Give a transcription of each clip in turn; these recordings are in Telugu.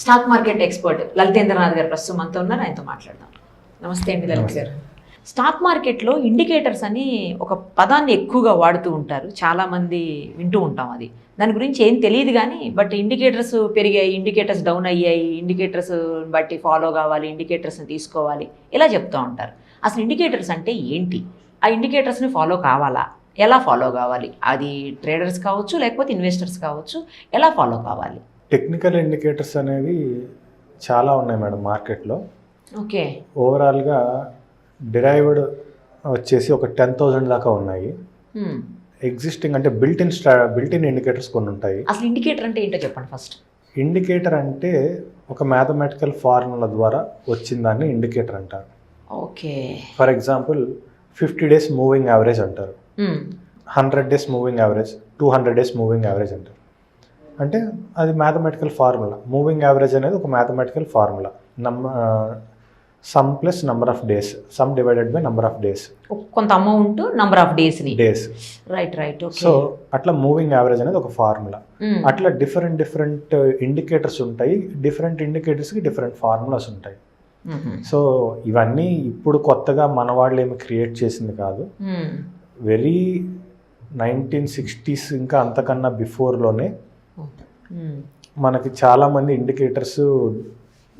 స్టాక్ మార్కెట్ ఎక్స్పర్ట్ లలితేంద్రనాథ్ గారు ప్రస్తుతం మనతో ఉన్నారు, ఆయనతో మాట్లాడదాం. నమస్తే అండి లలిత్ గారు. స్టాక్ మార్కెట్లో ఇండికేటర్స్ అని ఒక పదాన్ని ఎక్కువగా వాడుతూ ఉంటారు, చాలామంది వింటూ ఉంటాం. అది దాని గురించి ఏం తెలియదు కానీ బట్ ఇండికేటర్స్ పెరిగాయి, ఇండికేటర్స్ డౌన్ అయ్యాయి, ఇండికేటర్స్ బట్టి ఫాలో కావాలి, ఇండికేటర్స్ని తీసుకోవాలి, ఇలా చెప్తూ ఉంటారు. అసలు ఇండికేటర్స్ అంటే ఏంటి? ఆ ఇండికేటర్స్ని ఫాలో కావాలా? ఎలా ఫాలో కావాలి? అది ట్రేడర్స్ కావచ్చు, లేకపోతే ఇన్వెస్టర్స్ కావచ్చు, ఎలా ఫాలో కావాలి? టెక్నికల్ ఇండికేటర్స్ అనేవి చాలా ఉన్నాయి మేడం మార్కెట్లో. ఓకే. ఓవరాల్గా డిరైవ్డ్ వచ్చేసి ఒక 10,000 దాకా ఉన్నాయి. ఎగ్జిస్టింగ్ అంటే బిల్ట్ ఇన్ ఇండికేటర్స్ కొన్ని ఉంటాయి. అసలు ఇండికేటర్ అంటే ఏంటో చెప్పండి ఫస్ట్. ఇండికేటర్ అంటే ఒక మ్యాథమెటికల్ ఫార్ములా ద్వారా వచ్చిన దాన్ని ఇండికేటర్ అంటారు. Okay. For example 50 days moving average అంటారు, 100 days moving average, 200 days moving average అంటారు. అంటే అది మ్యాథమెటికల్ ఫార్ములా. మూవింగ్ యావరేజ్ అనేది ఒక mathematical formula. Sum plus number of days, sum divided by number of days, కొంత amount number of days. Right. So అట్లా మూవింగ్ యావరేజ్ అనేది ఒక ఫార్ములా. అట్లా డిఫరెంట్ ఇండికేటర్స్ ఉంటాయి. డిఫరెంట్ ఇండికేటర్స్కి డిఫరెంట్ ఫార్ములాస్ ఉంటాయి. సో ఇవన్నీ ఇప్పుడు కొత్తగా మన వాళ్ళు ఏమి క్రియేట్ చేసింది కాదు. వెరీ 1960s ఇంకా అంతకన్నా బిఫోర్లోనే మనకి చాలామంది ఇండికేటర్స్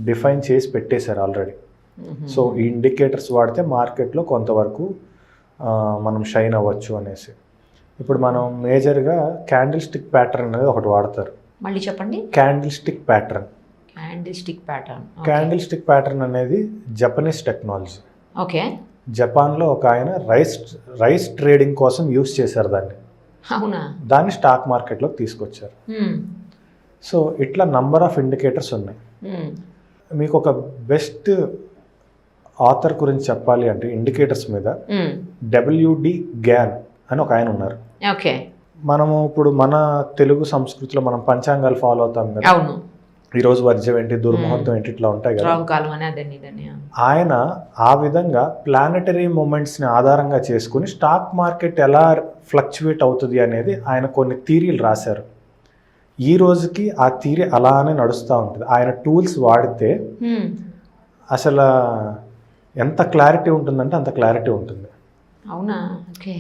డిఫైన్ చేసి పెట్టేశారు ఆల్రెడీ. సో ఈ ఇండికేటర్స్ వాడితే మార్కెట్లో కొంతవరకు మనం షైన్ అవ్వచ్చు అనేసి. ఇప్పుడు మనం మేజర్గా క్యాండిల్ స్టిక్ ప్యాటర్న్ అనేది ఒకటి వాడతారు. మళ్ళీ చెప్పండి. Candle stick pattern. Candle stick pattern అనేది జపనీస్ టెక్నాలజీ. ఓకే. జపాన్లో ఒక ఆయన రైస్ ట్రేడింగ్ కోసం యూస్ చేశారు దాన్ని. అవునా? దాన్ని స్టాక్ మార్కెట్లోకి తీసుకొచ్చారు. సో ఇట్లా నంబర్ ఆఫ్ ఇండికేటర్స్ ఉన్నాయి. మీకు ఒక బెస్ట్ ఆథర్ గురించి చెప్పాలి అంటే ఇండికేటర్స్ మీద WD గ్యాన్ అని ఒక ఆయన ఉన్నారు. ఓకే. మనము ఇప్పుడు మన తెలుగు సంస్కృతిలో మనం పంచాంగాలు ఫాలో అవుతాం కదా. అవును. ఈరోజు వర్జం ఏంటి, దుర్ముహూర్తం ఏంటి, ఇట్లా ఉంటాయి కదా. ఆయన ఆ విధంగా ప్లానెటరీ మూమెంట్స్ని ఆధారంగా చేసుకుని స్టాక్ మార్కెట్ ఎలా ఫ్లక్చువేట్ అవుతుంది అనేది ఆయన కొన్ని థీరీలు రాశారు. ఈ రోజుకి ఆ థీరీ అలానే నడుస్తూ ఉంటుంది. ఆయన టూల్స్ వాడితే అసలు ఎంత క్లారిటీ ఉంటుందంటే అంత క్లారిటీ ఉంటుంది. అవునా? ఓకే.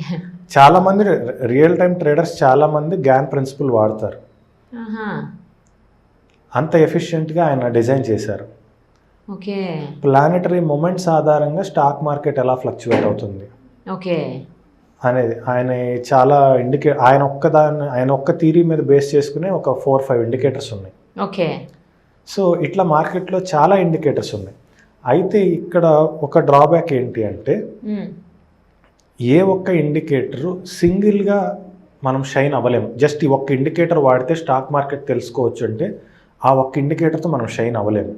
చాలామంది రియల్ టైం ట్రేడర్స్ చాలామంది గ్యాన్ ప్రిన్సిపల్ వాడతారు. అంత ఎఫిషియెంట్గా ఆయన డిజైన్ చేశారు. ఓకే. ప్లానెటరీ మూమెంట్స్ ఆధారంగా స్టాక్ మార్కెట్ ఎలా ఫ్లక్చువేట్ అవుతుంది ఓకే అనేది ఆయన చాలా ఆయన ఒక్క థీరీ మీద బేస్ చేసుకునే ఒక 4-5 ఇండికేటర్స్ ఉన్నాయి. ఓకే. సో ఇట్లా మార్కెట్లో చాలా ఇండికేటర్స్ ఉన్నాయి. అయితే ఇక్కడ ఒక డ్రాబ్యాక్ ఏంటి అంటే ఏ ఒక్క ఇండికేటరు సింగిల్గా మనం షైన్ అవ్వలేము. జస్ట్ ఈ ఒక్క ఇండికేటర్ వాడితే స్టాక్ మార్కెట్ తెలుసుకోవచ్చు అంటే ఆ ఒక్క ఇండికేటర్తో మనం షైన్ అవ్వలేము.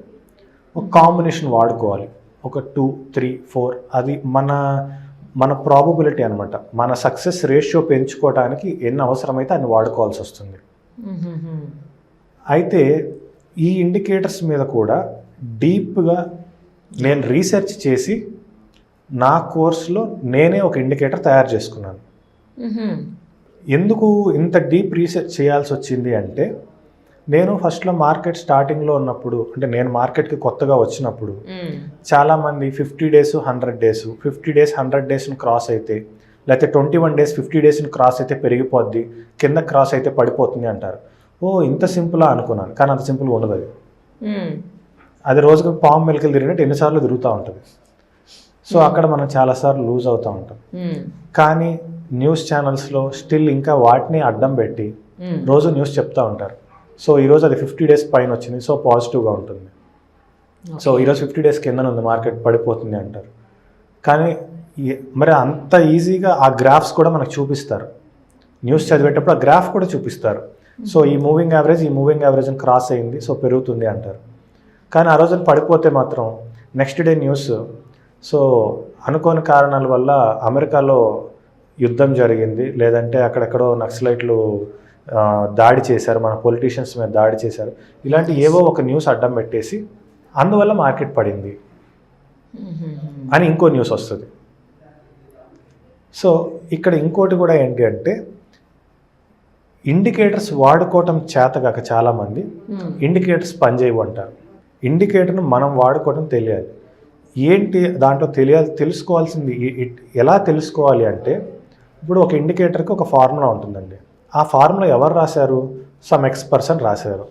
ఒక కాంబినేషన్ వాడుకోవాలి. ఒక 2, 3, 4 అది మన ప్రాబబిలిటీ అనమాట. మన సక్సెస్ రేషియో పెంచుకోవడానికి ఎన్ని అవసరమైతే అన్ని వాడుకోవాల్సి వస్తుంది. అయితే ఈ ఇండికేటర్స్ మీద కూడా డీప్గా నేను రీసెర్చ్ చేసి నా కోర్సులో నేనే ఒక ఇండికేటర్ తయారు చేసుకున్నాను. ఎందుకు ఇంత డీప్ రీసెర్చ్ చేయాల్సి వచ్చింది అంటే నేను ఫస్ట్లో మార్కెట్ స్టార్టింగ్లో ఉన్నప్పుడు, అంటే నేను మార్కెట్కి కొత్తగా వచ్చినప్పుడు చాలామంది 50 డేస్ 100 డేస్ 50 డేస్ 100 డేస్ని క్రాస్ అయితే, లేకపోతే 21 డేస్ 50 డేస్ని క్రాస్ అయితే పెరిగిపోద్ది, కింద క్రాస్ అయితే పడిపోతుంది అంటారు. ఓ ఇంత సింపులా అనుకున్నాను. కానీ అంత సింపుల్ ఉండదు. అది రోజుకి పాము మెలికలు తిరిగినట్టు ఎన్నిసార్లు తిరుగుతూ ఉంటుంది. సో అక్కడ మనం చాలాసార్లు లూజ్ అవుతూ ఉంటాం. కానీ న్యూస్ ఛానల్స్లో స్టిల్ ఇంకా వాటిని అడ్డం పెట్టి రోజు న్యూస్ చెప్తూ ఉంటారు. సో ఈరోజు అది 50 డేస్ పైన వచ్చింది, సో పాజిటివ్గా ఉంటుంది. సో ఈరోజు 50 డేస్ కింద ఉంది, మార్కెట్ పడిపోతుంది అంటారు. కానీ మరి అంత ఈజీగా ఆ గ్రాఫ్స్ కూడా మనకు చూపిస్తారు. న్యూస్ చదివేటప్పుడు ఆ గ్రాఫ్ కూడా చూపిస్తారు. సో ఈ మూవింగ్ యావరేజ్ని క్రాస్ అయింది, సో పెరుగుతుంది అంటారు. కానీ ఆ రోజున పడిపోతే మాత్రం నెక్స్ట్ డే న్యూస్, సో అనుకోని కారణాల వల్ల అమెరికాలో యుద్ధం జరిగింది, లేదంటే అక్కడెక్కడో నక్సలైట్లు దాడి చేశారు, మన పొలిటీషియన్స్ మీద దాడి చేశారు, ఇలాంటి ఏవో ఒక న్యూస్ అడ్డం పెట్టేసి అందువల్ల మార్కెట్ పడింది అని ఇంకో న్యూస్ వస్తుంది. సో ఇక్కడ ఇంకోటి కూడా ఏంటి అంటే ఇండికేటర్స్ వాడుకోవటం చేతగాక చాలామంది ఇండికేటర్స్ పనిచేయవు అంటారు. ఇండికేటర్ను మనం వాడుకోవడం తెలియాలి. ఏంటి దాంట్లో తెలుసుకోవాల్సింది ఎలా తెలుసుకోవాలి అంటే, ఇప్పుడు ఒక ఇండికేటర్కి ఒక ఫార్ములా ఉంటుందండి. ఆ ఫార్ములా ఎవరు రాశారు? సమ్ ఎక్స్పర్సన్ రాశారు.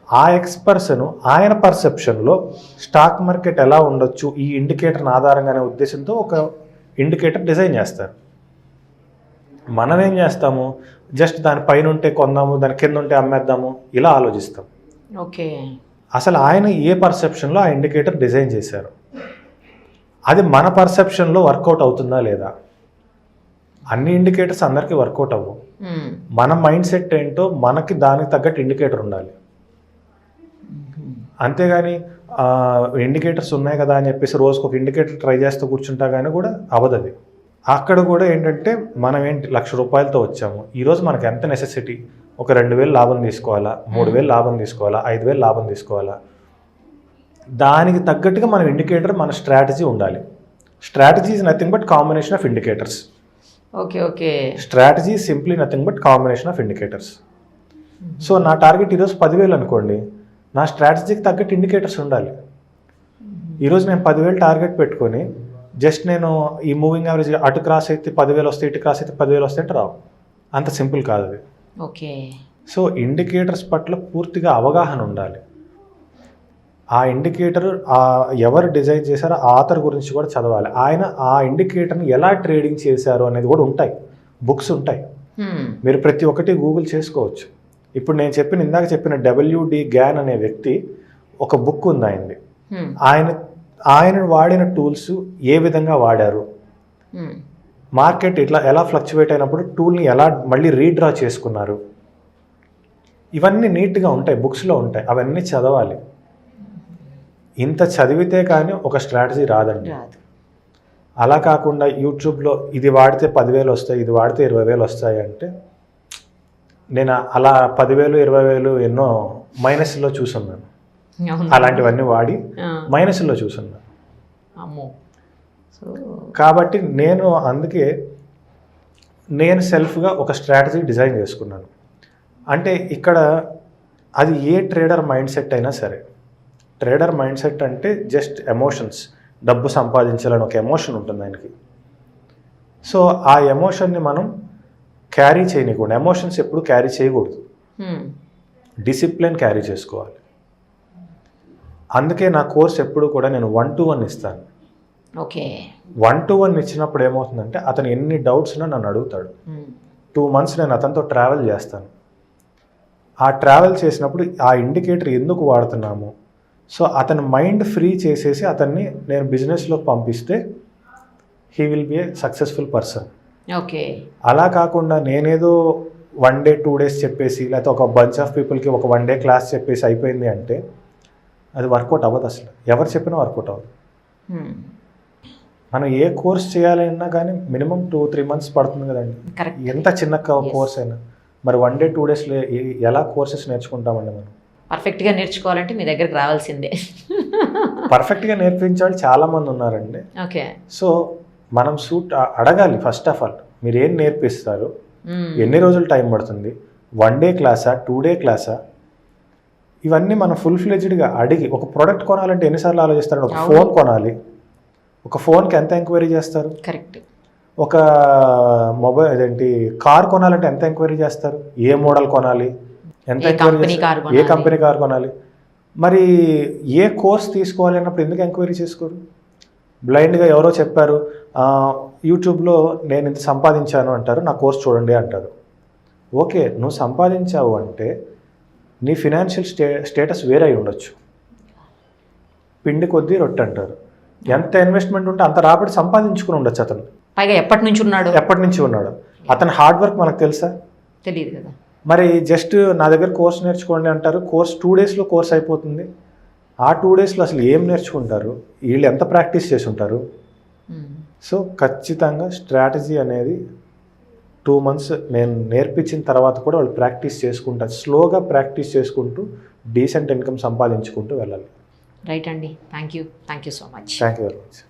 ఆ ఎక్స్పర్సన్ ఆయన పర్సెప్షన్లో స్టాక్ మార్కెట్ ఎలా ఉండొచ్చు ఈ ఇండికేటర్ని ఆధారంగానే ఉద్దేశంతో ఒక ఇండికేటర్ డిజైన్ చేస్తారు. మనం ఏం చేస్తాము, జస్ట్ దాని పైన ఉంటే కొందాము, దాని కింద ఉంటే అమ్మేద్దాము, ఇలా ఆలోచిస్తాం. ఓకే, అసలు ఆయన ఏ పర్సెప్షన్లో ఆ ఇండికేటర్ డిజైన్ చేశారు, అది మన పర్సెప్షన్లో వర్కౌట్ అవుతుందా లేదా? అన్ని ఇండికేటర్స్ అందరికీ వర్కౌట్ అవ్వవు. మన మైండ్ సెట్ ఏంటో మనకి దానికి తగ్గట్టు ఇండికేటర్ ఉండాలి. అంతేగాని ఇండికేటర్స్ ఉన్నాయి కదా అని చెప్పేసి రోజుకు ఒక ఇండికేటర్ ట్రై చేస్తూ కూర్చుంటా కానీ కూడా అవ్వదు. అక్కడ కూడా ఏంటంటే మనం ఏంటి ₹1,00,000 వచ్చాము, ఈరోజు మనకు ఎంత నెసెసిటీ, ఒక 2,000 లాభం తీసుకోవాలా, 3,000 లాభం తీసుకోవాలా, 5,000 లాభం తీసుకోవాలా, దానికి తగ్గట్టుగా మన ఇండికేటర్ మన స్ట్రాటజీ ఉండాలి. Strategy is nothing but combination of indicators. Okay, strategy simply nothing but combination of indicators. So నా టార్గెట్ ఈరోజు 10,000 అనుకోండి, నా స్ట్రాటజీకి తగ్గట్టు ఇండికేటర్స్ ఉండాలి. ఈరోజు నేను 10,000 టార్గెట్ పెట్టుకొని జస్ట్ నేను ఈ మూవింగ్ యావరేజ్ అటు క్రాస్ అయితే 10,000 వస్తాయి, ఇటు క్రాస్ అయితే 10,000 వస్తాయి అంటే రావు. అంత సింపుల్ కాదు అది. ఓకే, సో ఇండికేటర్స్ పట్ల పూర్తిగా అవగాహన ఉండాలి. ఆ ఇండికేటర్ ఎవరు డిజైన్ చేశారో ఆథర్ గురించి కూడా చదవాలి. ఆయన ఆ ఇండికేటర్ని ఎలా ట్రేడింగ్ చేశారు అనేది కూడా ఉంటాయి, బుక్స్ ఉంటాయి. మీరు ప్రతి ఒక్కటి గూగుల్ చేసుకోవచ్చు. ఇప్పుడు నేను ఇందాక చెప్పిన WD గ్యాన్ అనే వ్యక్తి ఒక బుక్ ఉంది ఆయనది. ఆయన వాడిన టూల్స్ ఏ విధంగా వాడారు, మార్కెట్ ఎలా ఫ్లక్చువేట్ అయినప్పుడు టూల్ని ఎలా మళ్ళీ రీడ్రా చేసుకున్నారు, ఇవన్నీ నీట్గా ఉంటాయి, బుక్స్లో ఉంటాయి. అవన్నీ చదవాలి. ఇంత చదివితే కానీ ఒక స్ట్రాటజీ రాదండి. అలా కాకుండా యూట్యూబ్లో ఇది వాడితే 10,000 వస్తాయి, ఇది వాడితే 20,000 వస్తాయి అంటే, నేను అలా 10,000 20,000 ఎన్నో మైనస్లో చూసున్నాను. అలాంటివన్నీ వాడి మైనస్లో చూసున్నాను. కాబట్టి అందుకే నేను సెల్ఫ్గా ఒక స్ట్రాటజీ డిజైన్ చేసుకున్నాను. అంటే ఇక్కడ అది ఏ ట్రేడర్ మైండ్ సెట్ అయినా సరే, ట్రేడర్ మైండ్ సెట్ అంటే జస్ట్ ఎమోషన్స్, డబ్బు సంపాదించాలని ఒక ఎమోషన్ ఉంటుంది ఆయనకి. సో ఆ ఎమోషన్ని మనం క్యారీ చేయకూడదు. ఎమోషన్స్ ఎప్పుడు క్యారీ చేయకూడదు, డిసిప్లిన్ క్యారీ చేసుకోవాలి. అందుకే నా కోర్స్ ఎప్పుడు కూడా నేను 1-to-1 ఇస్తాను. ఓకే, 1-to-1 ఇచ్చినప్పుడు ఏమవుతుందంటే అతను ఎన్ని డౌట్స్ ఉన్నా నన్ను అడుగుతాడు. 2 months నేను అతనితో ట్రావెల్ చేస్తాను. ఆ ట్రావెల్ చేసినప్పుడు ఆ ఇండికేటర్ ఎందుకు వాడుతున్నాము, సో అతని మైండ్ ఫ్రీ చేసేసి అతన్ని నేను బిజినెస్లో పంపిస్తే he will be a successful person. Okay, అలా కాకుండా నేనేదో 1 day 2 days చెప్పేసి, లేకపోతే ఒక బంచ్ ఆఫ్ పీపుల్కి ఒక 1 day క్లాస్ చెప్పేసి అయిపోయింది అంటే అది వర్కౌట్ అవ్వదు. అసలు ఎవరు చెప్పినా వర్కౌట్ అవ్వదు. మనం ఏ కోర్స్ చేయాలన్నా కానీ మినిమం 2-3 months పడుతుంది కదండి, ఎంత చిన్న కోర్స్ అయినా. మరి 1 day 2 days ఎలా కోర్సెస్ నేర్చుకుంటామండి మనం? పర్ఫెక్ట్గా నేర్చుకోవాలంటే మీ దగ్గరికి రావాల్సిందే. పర్ఫెక్ట్గా నేర్పించే వాళ్ళు చాలామంది ఉన్నారండి. ఓకే, సో మనం అడగాలి ఫస్ట్ ఆఫ్ ఆల్, మీరు ఏం నేర్పిస్తారు, ఎన్ని రోజులు టైం పడుతుంది, 1 day క్లాసా 2 day క్లాసా, ఇవన్నీ మనం ఫుల్ ఫ్లెడ్జ్డ్గా అడిగి. ఒక ప్రోడక్ట్ కొనాలంటే ఎన్నిసార్లు ఆలోచిస్తారు? ఒక ఫోన్ కొనాలి, ఒక ఫోన్కి ఎంత ఎంక్వైరీ చేస్తారు? కరెక్ట్. ఒక కార్ కొనాలంటే ఎంత ఎంక్వైరీ చేస్తారు? ఏ మోడల్ కొనాలి, ఎంత ఎంక్వైరీ, ఏ కంపెనీ కార్ కొనాలి. మరి ఏ కోర్స్ తీసుకోవాలి అన్నప్పుడు ఎందుకు ఎంక్వైరీ చేసుకోరు? బ్లైండ్గా ఎవరో చెప్పారు, యూట్యూబ్లో నేను ఇంత సంపాదించాను అంటారు, నా కోర్స్ చూడండి అంటారు. ఓకే, నువ్వు సంపాదించావు అంటే నీ ఫినాన్షియల్ స్టేటస్ వేరే అయి ఉండొచ్చు. పిండి కొద్దీ రొట్టె అంటారు. ఎంత ఇన్వెస్ట్మెంట్ ఉంటే అంత రాబడి సంపాదించుకుని ఉండొచ్చు అతను. పైగా ఎప్పటి నుంచి ఉన్నాడు అతని హార్డ్ వర్క్ మనకు తెలుసా? తెలియదు కదా. మరి జస్ట్ నా దగ్గర కోర్స్ నేర్చుకోండి అంటారు, కోర్స్ 2 daysలో కోర్స్ అయిపోతుంది. ఆ 2 daysలో అసలు ఏం నేర్చుకుంటారు, వీళ్ళు ఎంత ప్రాక్టీస్ చేసి ఉంటారు? సో ఖచ్చితంగా స్ట్రాటజీ అనేది 2 months నేను నేర్పించిన తర్వాత కూడా వాళ్ళు ప్రాక్టీస్ చేసుకుంటారు. స్లోగా ప్రాక్టీస్ చేసుకుంటూ డీసెంట్ ఇన్కమ్ సంపాదించుకుంటూ వెళ్ళాలి. రైట్ అండి, thank you so much. Thank you very much.